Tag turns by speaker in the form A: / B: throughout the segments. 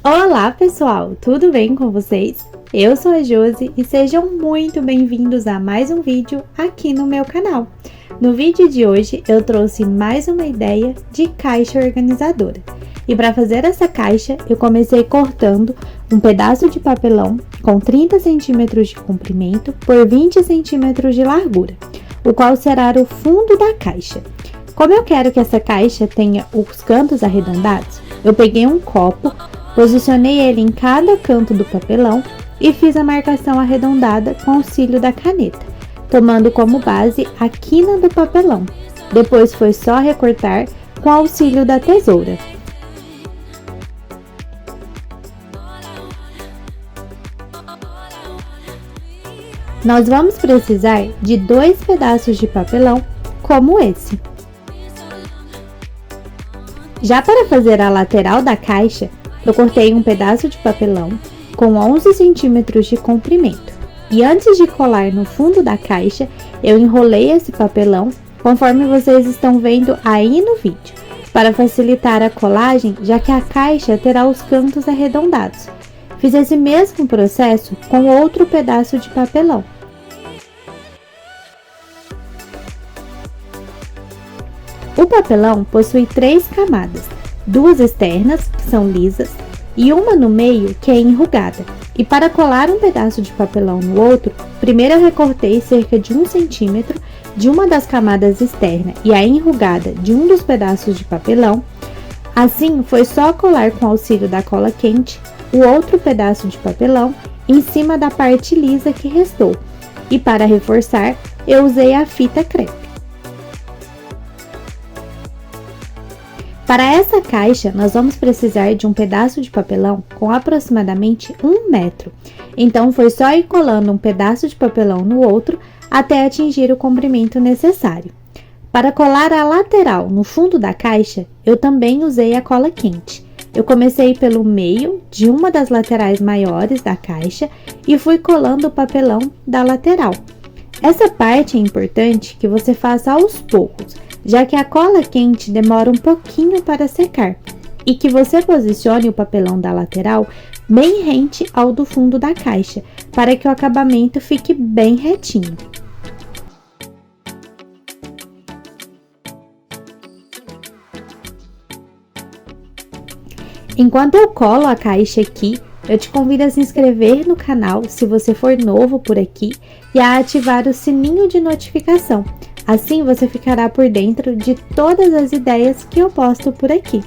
A: Olá pessoal, tudo bem com vocês? Eu sou a Josi e sejam muito bem-vindos a mais um vídeo aqui no meu canal. No vídeo de hoje eu trouxe mais uma ideia de caixa organizadora. E para fazer essa caixa eu comecei cortando um pedaço de papelão com 30 centímetros de comprimento por 20 centímetros de largura, o qual será o fundo da caixa. Como eu quero que essa caixa tenha os cantos arredondados, eu peguei um copo, posicionei ele em cada canto do papelão e fiz a marcação arredondada com auxílio da caneta, tomando como base a quina do papelão. Depois foi só recortar com auxílio da tesoura. Nós vamos precisar de 2 pedaços de papelão como esse. Já para fazer a lateral da caixa, eu cortei um pedaço de papelão com 11 centímetros de comprimento. E antes de colar no fundo da caixa, eu enrolei esse papelão, conforme vocês estão vendo aí no vídeo, para facilitar a colagem, já que a caixa terá os cantos arredondados. Fiz esse mesmo processo com outro pedaço de papelão. O papelão possui 3 camadas, 2 externas, que são lisas, e uma no meio, que é enrugada. E para colar um pedaço de papelão no outro, primeiro eu recortei cerca de 1 centímetro de uma das camadas externa e a enrugada de um dos pedaços de papelão. Assim, foi só colar com auxílio da cola quente o outro pedaço de papelão em cima da parte lisa que restou. E para reforçar, eu usei a fita crepe. Para essa caixa, nós vamos precisar de um pedaço de papelão com aproximadamente 1 metro. Então, foi só ir colando um pedaço de papelão no outro até atingir o comprimento necessário. Para colar a lateral no fundo da caixa, eu também usei a cola quente. Eu comecei pelo meio de uma das laterais maiores da caixa e fui colando o papelão da lateral. Essa parte é importante que você faça aos poucos, já que a cola quente demora um pouquinho para secar, e que você posicione o papelão da lateral bem rente ao do fundo da caixa, para que o acabamento fique bem retinho. Enquanto eu colo a caixa aqui, eu te convido a se inscrever no canal se você for novo por aqui e a ativar o sininho de notificação. Assim você ficará por dentro de todas as ideias que eu posto por aqui.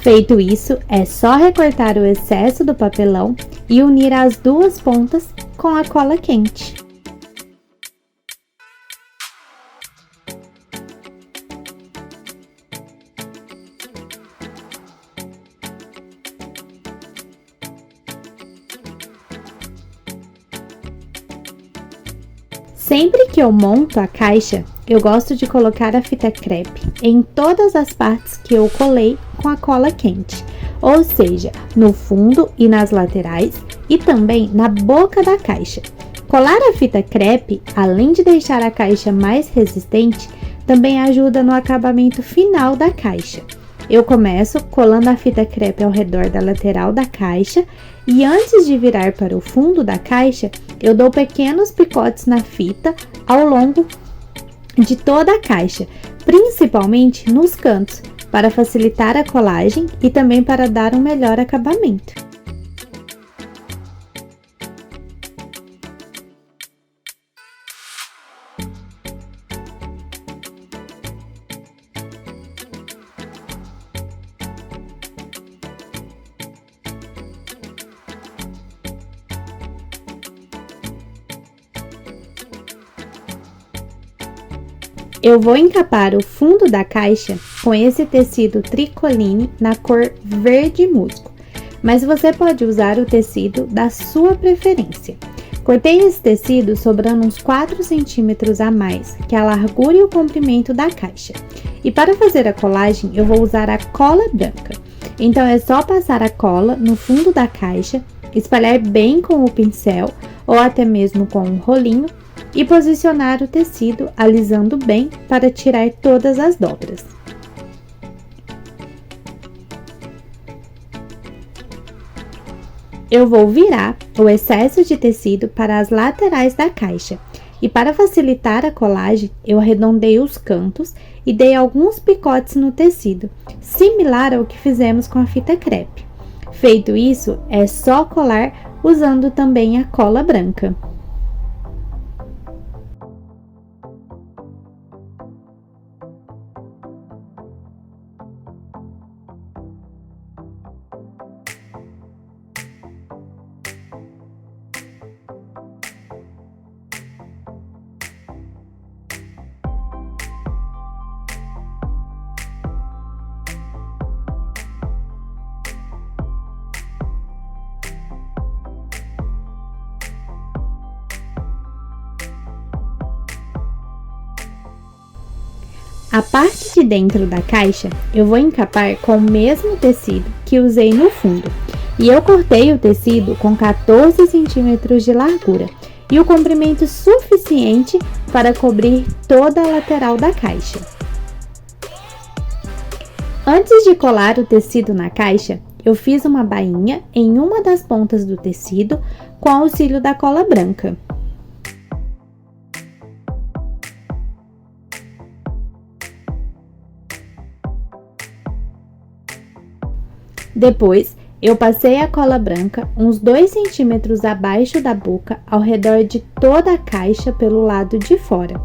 A: Feito isso, é só recortar o excesso do papelão e unir as 2 pontas com a cola quente. Sempre que eu monto a caixa, eu gosto de colocar a fita crepe em todas as partes que eu colei com a cola quente, ou seja, no fundo e nas laterais e também na boca da caixa. Colar a fita crepe, além de deixar a caixa mais resistente, também ajuda no acabamento final da caixa. Eu começo colando a fita crepe ao redor da lateral da caixa e antes de virar para o fundo da caixa, eu dou pequenos picotes na fita ao longo de toda a caixa, principalmente nos cantos, para facilitar a colagem e também para dar um melhor acabamento. Eu vou encapar o fundo da caixa com esse tecido tricoline na cor verde musgo, mas você pode usar o tecido da sua preferência. Cortei esse tecido sobrando uns 4 centímetros a mais que a largura e o comprimento da caixa. E para fazer a colagem, eu vou usar a cola branca. Então, é só passar a cola no fundo da caixa, espalhar bem com o pincel ou até mesmo com um rolinho e posicionar o tecido alisando bem para tirar todas as dobras. Eu vou virar o excesso de tecido para as laterais da caixa e para facilitar a colagem, eu arredondei os cantos e dei alguns picotes no tecido, similar ao que fizemos com a fita crepe. Feito isso, é só colar usando também a cola branca. A parte de dentro da caixa eu vou encapar com o mesmo tecido que usei no fundo. E eu cortei o tecido com 14 centímetros de largura e o comprimento suficiente para cobrir toda a lateral da caixa. Antes de colar o tecido na caixa, eu fiz uma bainha em uma das pontas do tecido com auxílio da cola branca. Depois, eu passei a cola branca uns 2 centímetros abaixo da boca ao redor de toda a caixa pelo lado de fora.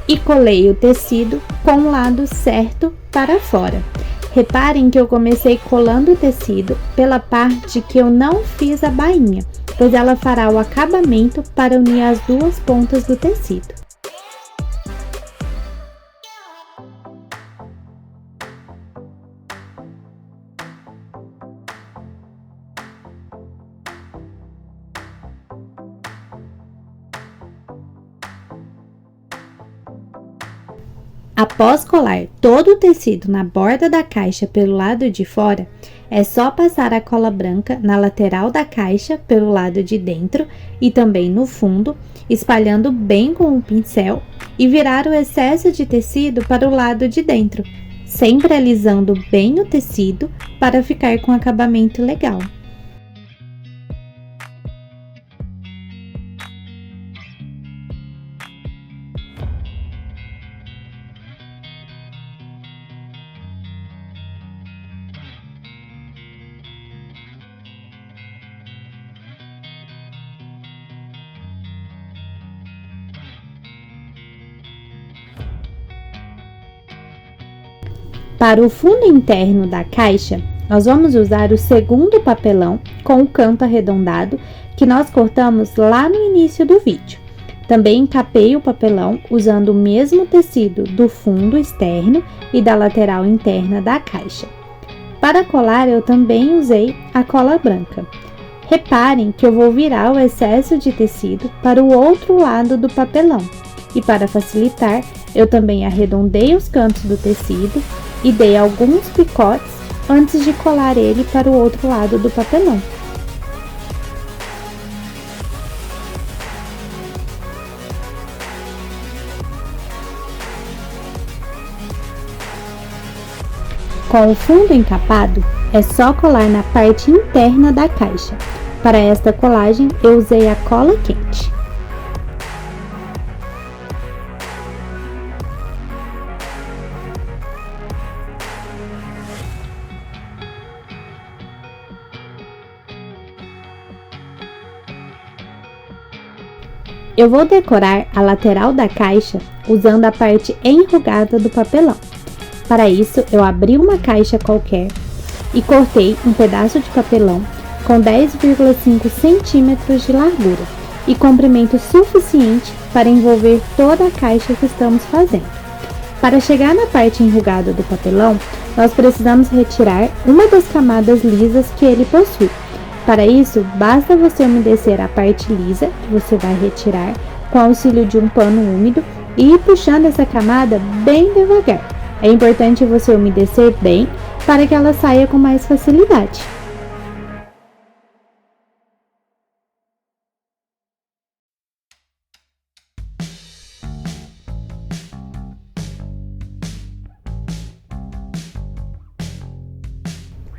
A: E colei o tecido com o lado certo para fora. Reparem que eu comecei colando o tecido pela parte que eu não fiz a bainha, pois ela fará o acabamento para unir as duas pontas do tecido. Após colar todo o tecido na borda da caixa pelo lado de fora, é só passar a cola branca na lateral da caixa pelo lado de dentro e também no fundo, espalhando bem com o pincel e virar o excesso de tecido para o lado de dentro, sempre alisando bem o tecido para ficar com acabamento legal. Para o fundo interno da caixa, nós vamos usar o segundo papelão com o canto arredondado que nós cortamos lá no início do vídeo. Também encapei o papelão usando o mesmo tecido do fundo externo e da lateral interna da caixa. Para colar, eu também usei a cola branca. Reparem que eu vou virar o excesso de tecido para o outro lado do papelão. E para facilitar, eu também arredondei os cantos do tecido e dei alguns picotes antes de colar ele para o outro lado do papelão. Com o fundo encapado, é só colar na parte interna da caixa. Para esta colagem, eu usei a cola quente. Eu vou decorar a lateral da caixa usando a parte enrugada do papelão. Para isso, eu abri uma caixa qualquer e cortei um pedaço de papelão com 10,5 centímetros de largura e comprimento suficiente para envolver toda a caixa que estamos fazendo. Para chegar na parte enrugada do papelão, nós precisamos retirar uma das camadas lisas que ele possui. Para isso, basta você umedecer a parte lisa que você vai retirar com auxílio de um pano úmido e ir puxando essa camada bem devagar. É importante você umedecer bem para que ela saia com mais facilidade.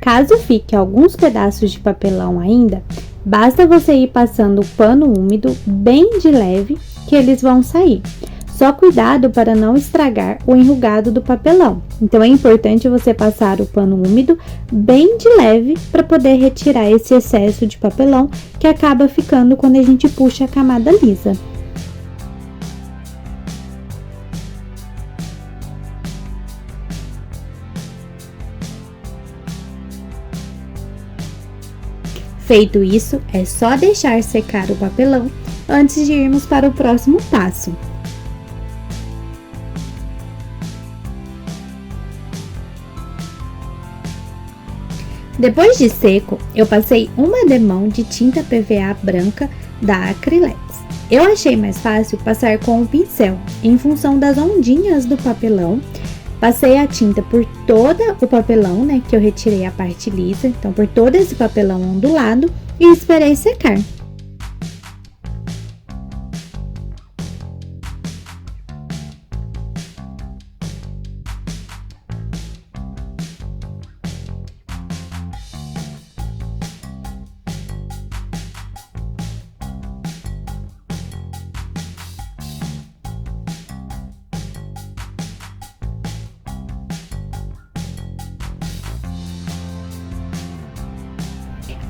A: Caso fique alguns pedaços de papelão ainda, basta você ir passando o pano úmido bem de leve que eles vão sair. Só cuidado para não estragar o enrugado do papelão. Então é importante você passar o pano úmido bem de leve para poder retirar esse excesso de papelão que acaba ficando quando a gente puxa a camada lisa. Feito isso, é só deixar secar o papelão antes de irmos para o próximo passo. Depois de seco, eu passei uma demão de tinta PVA branca da Acrylex. Eu achei mais fácil passar com o pincel, em função das ondinhas do papelão. Passei a tinta por todo o papelão, né, que eu retirei a parte lisa, então por todo esse papelão ondulado e esperei secar.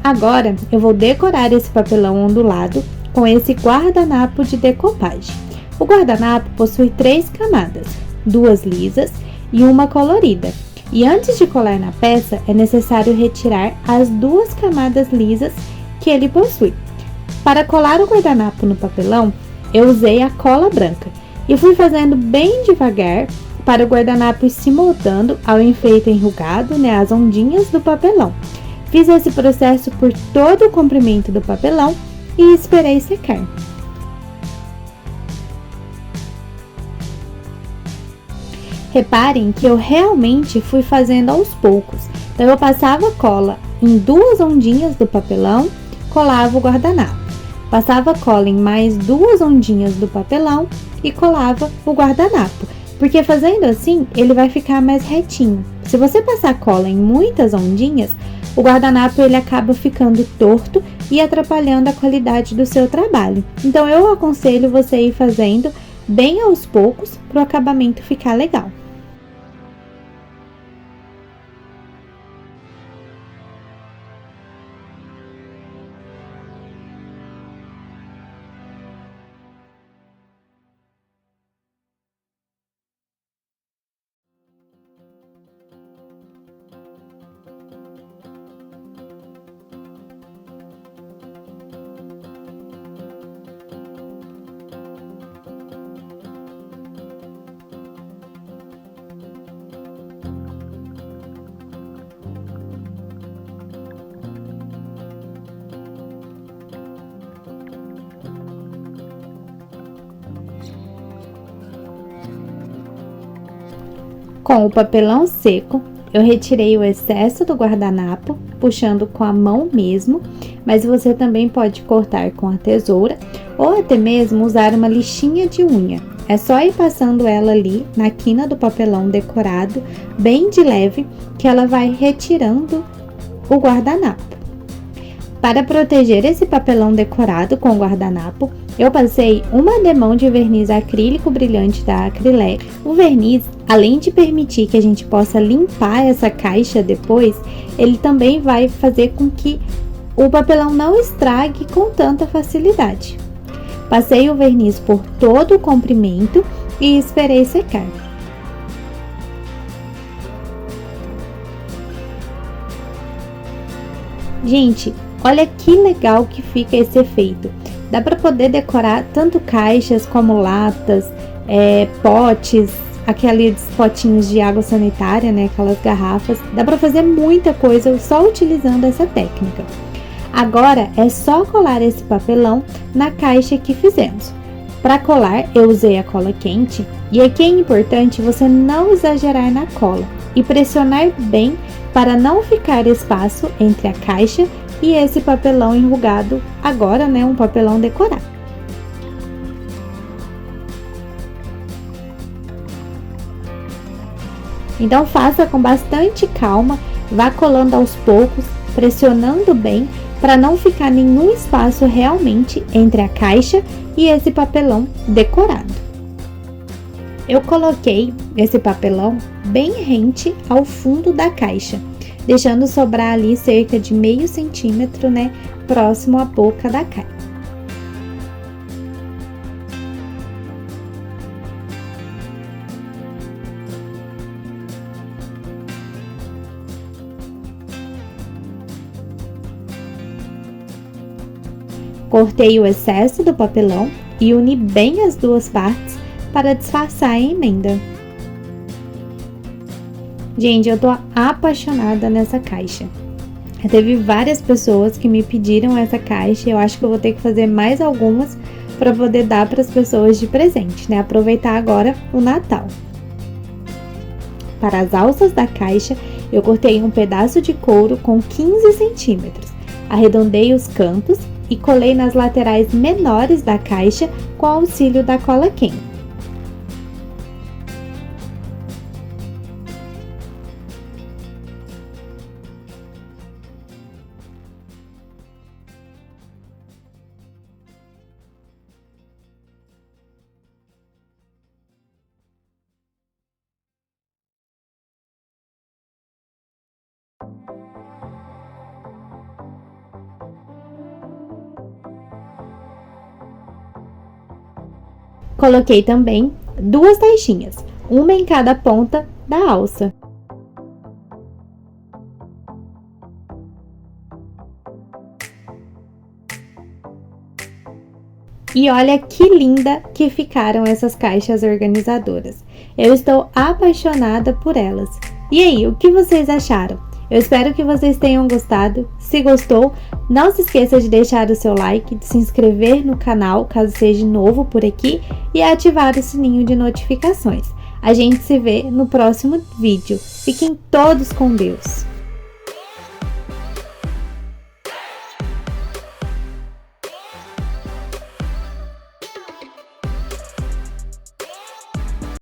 A: Agora, eu vou decorar esse papelão ondulado com esse guardanapo de decopagem. O guardanapo possui 3 camadas, 2 lisas e uma colorida. E antes de colar na peça, é necessário retirar as 2 camadas lisas que ele possui. Para colar o guardanapo no papelão, eu usei a cola branca e fui fazendo bem devagar para o guardanapo ir se moldando ao enfeite enrugado, né, as ondinhas do papelão. Fiz esse processo por todo o comprimento do papelão e esperei secar. Reparem que eu realmente fui fazendo aos poucos. Então, eu passava cola em 2 ondinhas do papelão, colava o guardanapo. Passava cola em mais 2 ondinhas do papelão e colava o guardanapo. Porque fazendo assim, ele vai ficar mais retinho. Se você passar cola em muitas ondinhas, o guardanapo ele acaba ficando torto e atrapalhando a qualidade do seu trabalho. Então, eu aconselho você ir fazendo bem aos poucos para o acabamento ficar legal. Com o papelão seco, eu retirei o excesso do guardanapo, puxando com a mão mesmo, mas você também pode cortar com a tesoura ou até mesmo usar uma lixinha de unha. É só ir passando ela ali na quina do papelão decorado, bem de leve, que ela vai retirando o guardanapo. Para proteger esse papelão decorado com o guardanapo, eu passei uma demão de verniz acrílico brilhante da Acrylex. O verniz, além de permitir que a gente possa limpar essa caixa depois, ele também vai fazer com que o papelão não estrague com tanta facilidade. Passei o verniz por todo o comprimento e esperei secar. Gente, olha que legal que fica esse efeito. Dá para poder decorar tanto caixas como latas, potes, aqueles potinhos de água sanitária, né? Aquelas garrafas. Dá para fazer muita coisa só utilizando essa técnica. Agora é só colar esse papelão na caixa que fizemos. Para colar, eu usei a cola quente e aqui é importante você não exagerar na cola e pressionar bem para não ficar espaço entre a caixa e esse papelão enrugado, agora, um papelão decorado. Então faça com bastante calma, vá colando aos poucos, pressionando bem para não ficar nenhum espaço realmente entre a caixa e esse papelão decorado. Eu coloquei esse papelão bem rente ao fundo da caixa, deixando sobrar ali cerca de meio centímetro, próximo à boca da caixa. Cortei o excesso do papelão e uni bem as duas partes para disfarçar a emenda. Gente, eu tô apaixonada nessa caixa. Teve várias pessoas que me pediram essa caixa e eu acho que eu vou ter que fazer mais algumas para poder dar para as pessoas de presente, Aproveitar agora o Natal. Para as alças da caixa, eu cortei um pedaço de couro com 15 centímetros, arredondei os cantos e colei nas laterais menores da caixa com auxílio da cola quente. Coloquei também 2 taxinhas, uma em cada ponta da alça. E olha que linda que ficaram essas caixas organizadoras. Eu estou apaixonada por elas. E aí, o que vocês acharam? Eu espero que vocês tenham gostado. Se gostou, não se esqueça de deixar o seu like, de se inscrever no canal, caso seja novo por aqui, e ativar o sininho de notificações. A gente se vê no próximo vídeo. Fiquem todos com Deus!